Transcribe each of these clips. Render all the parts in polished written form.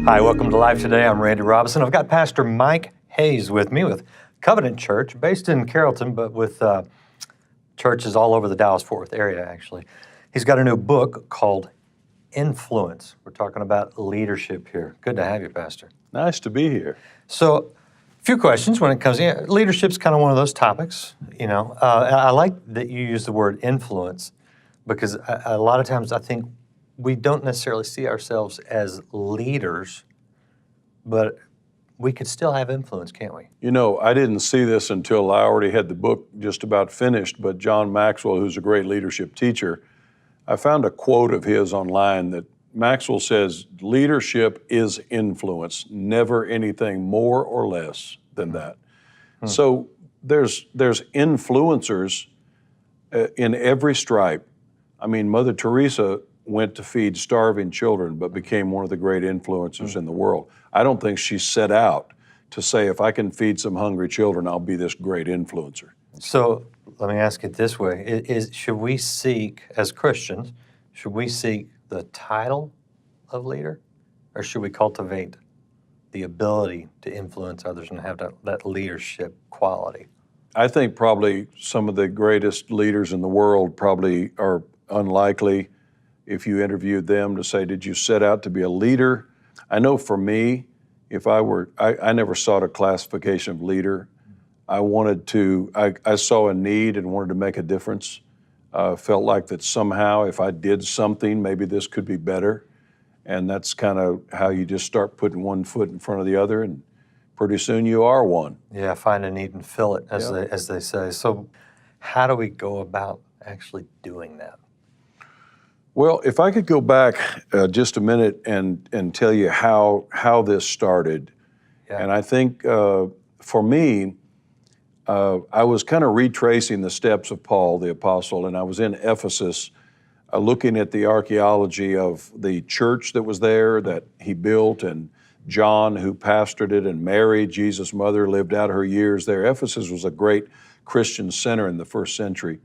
Hi, welcome to Live Today. I'm Randy Robison. I've got Pastor Mike Hayes with me with Covenant Church, based in Carrollton, but with churches all over the Dallas-Fort Worth area, actually. He's got a new book called Influence. We're talking about leadership here. Good to have you, Pastor. Nice to be here. So, a few questions when it comes to leadership's kind of one of those topics, you know. I like that you use the word influence because a lot of times I think we don't necessarily see ourselves as leaders, but we could still have influence, can't we? You know, I didn't see this until I already had the book just about finished, but John Maxwell, who's a great leadership teacher, I found a quote of his online that Maxwell says, leadership is influence, never anything more or less than that. So there's influencers in every stripe. I mean, Mother Teresa went to feed starving children, but became one of the great influencers in the world. I don't think she set out to say, if I can feed some hungry children, I'll be this great influencer. So let me ask it this way. Should we seek, as Christians, should we seek the title of leader, or should we cultivate the ability to influence others and have that leadership quality? I think probably some of the greatest leaders in the world probably are unlikely, if you interviewed them, to say, did you set out to be a leader? I know for me, if I never sought a classification of leader. I saw a need and wanted to make a difference. Felt like that somehow if I did something, maybe this could be better. And that's kind of how you just start putting one foot in front of the other, and pretty soon you are one. Yeah, find a need and fill it, as they say. So how do we go about actually doing that? Well, if I could go back just a minute and tell you how this started. Yeah. And I think for me, I was kind of retracing the steps of Paul the Apostle, and I was in Ephesus looking at the archaeology of the church that was there that he built, and John, who pastored it, and Mary, Jesus' mother, lived out her years there. Ephesus was a great Christian center in the first century.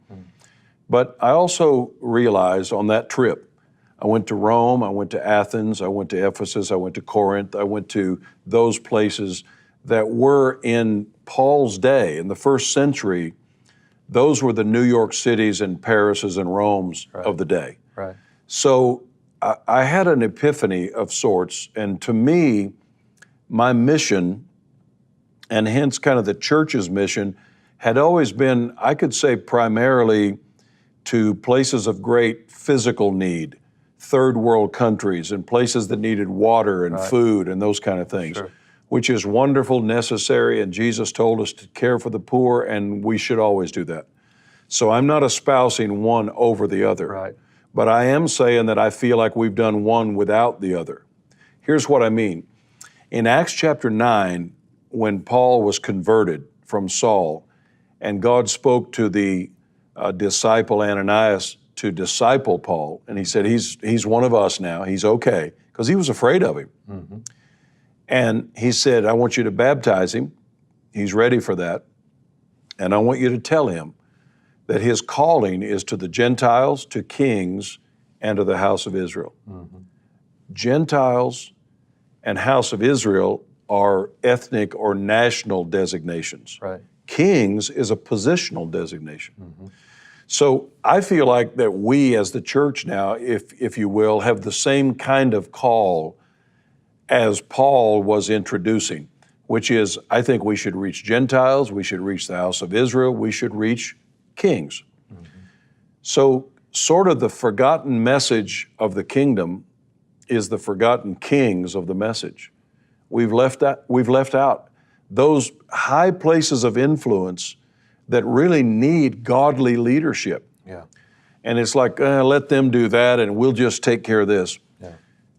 But I also realized on that trip, I went to Rome, I went to Athens, I went to Ephesus, I went to Corinth, I went to those places that were in Paul's day, in the first century. Those were the New York cities and Parises and Romes of the day. Right. So I had an epiphany of sorts, and to me, my mission, and hence kind of the church's mission, had always been, I could say primarily, to places of great physical need, third world countries, and places that needed water and food and those kind of things, which is wonderful, necessary, and Jesus told us to care for the poor, and we should always do that. So I'm not espousing one over the other, but I am saying that I feel like we've done one without the other. Here's what I mean. In Acts chapter 9, when Paul was converted from Saul, and God spoke to the disciple Ananias to disciple Paul, and he said, he's one of us now, he's okay, because he was afraid of him. And he said, I want you to baptize him. He's ready for that. And I want you to tell him that his calling is to the Gentiles, to kings, and to the house of Israel. Gentiles and house of Israel are ethnic or national designations. Kings is a positional designation. So I feel like that we as the church now, if you will, have the same kind of call as Paul was introducing, which is, I think we should reach Gentiles, we should reach the house of Israel, we should reach kings. So sort of the forgotten message of the kingdom is the forgotten kings of the message. We've left out those high places of influence that really need godly leadership. And it's like, let them do that and we'll just take care of this.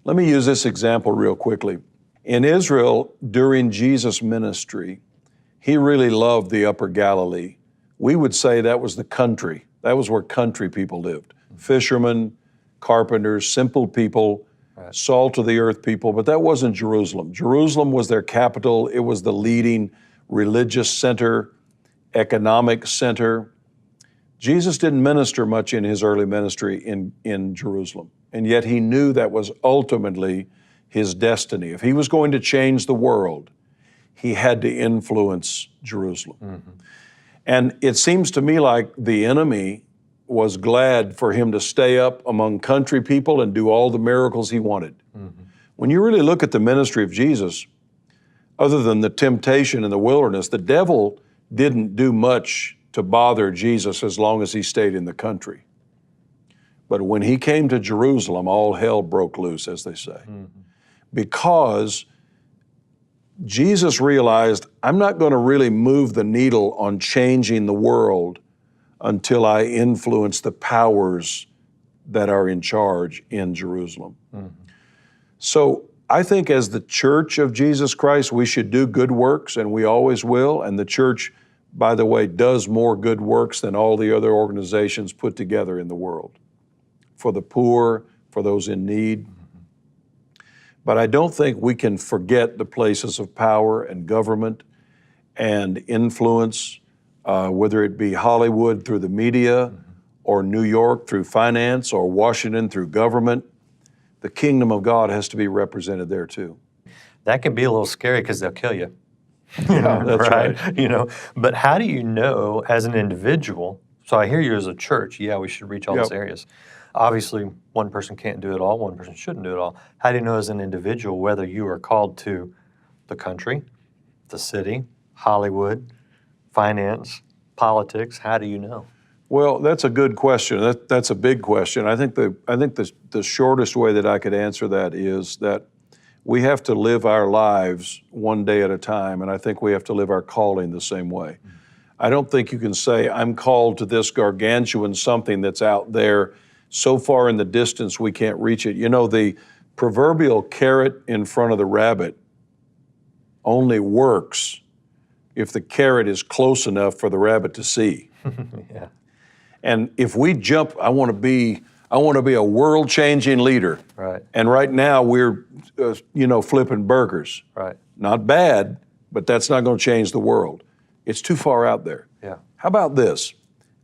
Let me use this example real quickly. In Israel, during Jesus' ministry, he really loved the Upper Galilee. We would say that was the country. That was where country people lived. Fishermen, carpenters, simple people, salt of the earth people, but that wasn't Jerusalem. Jerusalem was their capital. It was the leading religious center, economic center. Jesus didn't minister much in his early ministry in Jerusalem, and yet he knew that was ultimately his destiny, if he was going to change the world, he had to influence Jerusalem. Mm-hmm. And it seems to me like the enemy was glad for him to stay up among country people and do all the miracles he wanted. Mm-hmm. When you really look at the ministry of Jesus, other than the temptation in the wilderness, the devil didn't do much to bother Jesus as long as he stayed in the country. But when he came to Jerusalem, all hell broke loose, as they say. Mm-hmm. Because Jesus realized, I'm not going to really move the needle on changing the world until I influence the powers that are in charge in Jerusalem. Mm-hmm. So I think as the church of Jesus Christ, we should do good works, and we always will. And the church, by the way, does more good works than all the other organizations put together in the world, for the poor, for those in need. But I don't think we can forget the places of power and government and influence, whether it be Hollywood through the media, or New York through finance, or Washington through government. The kingdom of God has to be represented there too. That can be a little scary because they'll kill you. Yeah, that's right. But how do you know as an individual? So I hear you as a church, yeah, we should reach all these areas. Obviously, one person can't do it all, one person shouldn't do it all. How do you know as an individual whether you are called to the country, the city, Hollywood, finance, politics? How do you know? Well, that's a good question. That's a big question. I think the shortest way that I could answer that is that we have to live our lives one day at a time, and I think we have to live our calling the same way. Mm-hmm. I don't think you can say, I'm called to this gargantuan something that's out there so far in the distance we can't reach it. You know, the proverbial carrot in front of the rabbit only works if the carrot is close enough for the rabbit to see. Yeah. And if we jump, I want to be a world-changing leader. Right. And right now we're, flipping burgers. Right. Not bad, but that's not going to change the world. It's too far out there. Yeah. How about this?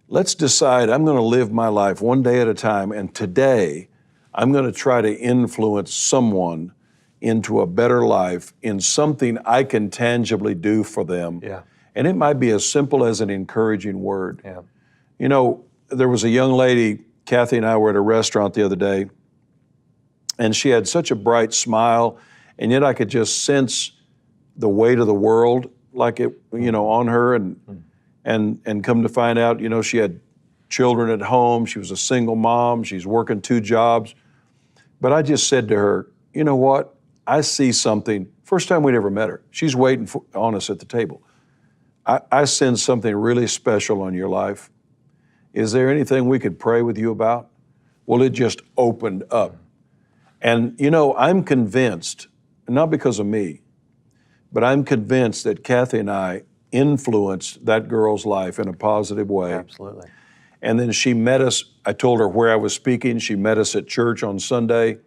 Let's decide I'm going to live my life one day at a time, and today I'm going to try to influence someone into a better life in something I can tangibly do for them. Yeah. And it might be as simple as an encouraging word. Yeah. You know, there was a young lady, Kathy and I were at a restaurant the other day, and she had such a bright smile, and yet I could just sense the weight of the world, like it, on her, and come to find out, she had children at home, she was a single mom, she's working 2 jobs. But I just said to her, you know what? I see something. First time we'd ever met her. She's waiting on us at the table. I sense something really special on your life. Is there anything we could pray with you about? Well, it just opened up. And, I'm convinced, not because of me, but I'm convinced that Kathy and I influenced that girl's life in a positive way. Absolutely. And then she met us. I told her where I was speaking. She met us at church on Sunday,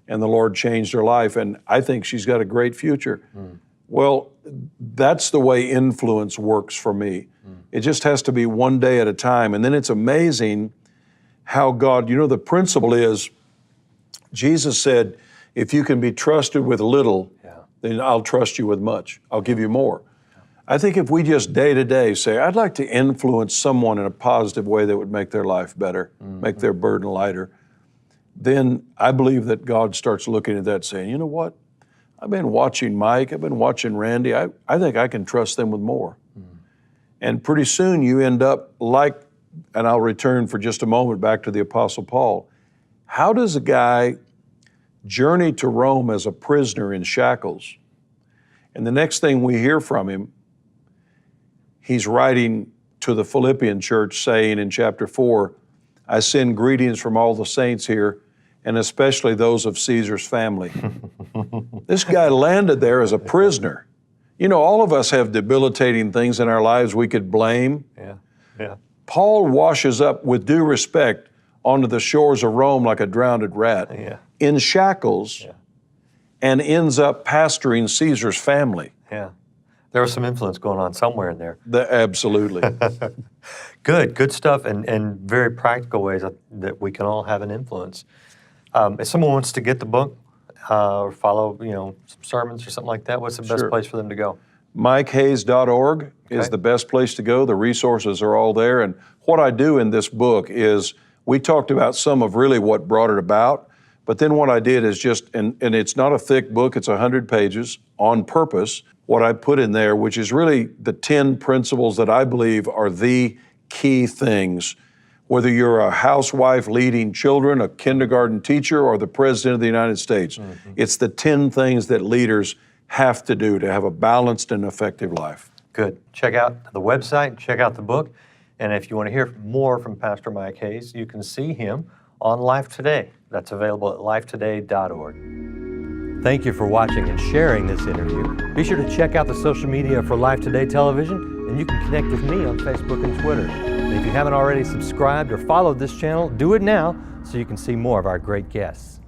and the Lord changed her life. And I think she's got a great future. Mm. Well, that's the way influence works for me. It just has to be one day at a time. And then it's amazing how God, the principle is, Jesus said, if you can be trusted with little, then I'll trust you with much. I'll give you more. I think if we just day to day say, I'd like to influence someone in a positive way that would make their life better, make their burden lighter, then I believe that God starts looking at that saying, you know what? I've been watching Mike, I've been watching Randy, I think I can trust them with more. And pretty soon you end up like, and I'll return for just a moment back to the Apostle Paul. How does a guy journey to Rome as a prisoner in shackles? And the next thing we hear from him, he's writing to the Philippian church saying in chapter 4, I send greetings from all the saints here, and especially those of Caesar's family. This guy landed there as a prisoner. All of us have debilitating things in our lives we could blame. Yeah. Paul washes up, with due respect, onto the shores of Rome like a drowned rat, in shackles, and ends up pastoring Caesar's family. Yeah. There was some influence going on somewhere in there. Absolutely. Good stuff, and very practical ways that we can all have an influence. If someone wants to get the book, or follow, some sermons or something like that, what's the best Sure. place for them to go? MikeHayes.org is the best place to go. The resources are all there. And what I do in this book is we talked about some of really what brought it about, but then what I did is just, and it's not a thick book, it's 100 pages on purpose, what I put in there, which is really the 10 principles that I believe are the key things. Whether you're a housewife leading children, a kindergarten teacher, or the President of the United States, it's the 10 things that leaders have to do to have a balanced and effective life. Good. Check out the website, check out the book, and if you want to hear more from Pastor Mike Hayes, you can see him on Life Today. That's available at lifetoday.org. Thank you for watching and sharing this interview. Be sure to check out the social media for Life Today Television, and you can connect with me on Facebook and Twitter. And if you haven't already subscribed or followed this channel, do it now so you can see more of our great guests.